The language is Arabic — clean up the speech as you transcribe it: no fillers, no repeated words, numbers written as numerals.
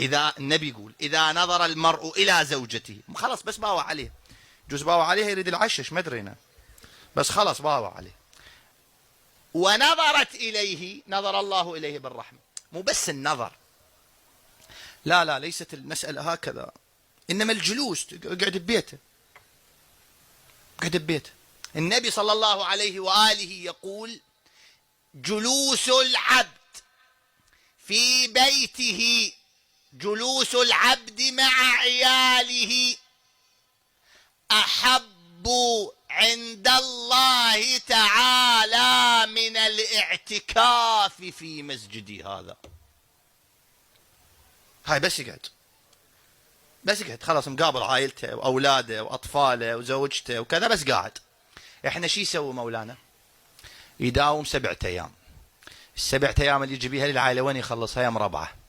إذا النبي يقول إذا نظر المرء إلى زوجته، خلاص بس باوع عليه، جوز باوع عليها يريد العشش ما أدرينا، بس خلاص باوع عليه، ونظرت إليه نظر الله إليه بالرحمة. مو بس النظر، لا لا، ليست المسألة هكذا، إنما الجلوس، اقعد ببيته، اقعد ببيته. النبي صلى الله عليه وآله يقول جلوس العبد في بيته، جلوس العبد مع عياله أحب عند الله تعالى من الاعتكاف في مسجدي هذا. هاي بس يقعد، بس يقعد خلاص، مقابل عائلته وأولاده وأطفاله وزوجته وكذا، بس قاعد. إحنا شي يسوي مولانا؟ يداوم 7 أيام، ال7 أيام اللي يجي بيها للعائلة وين يخلصها؟ يوم 4.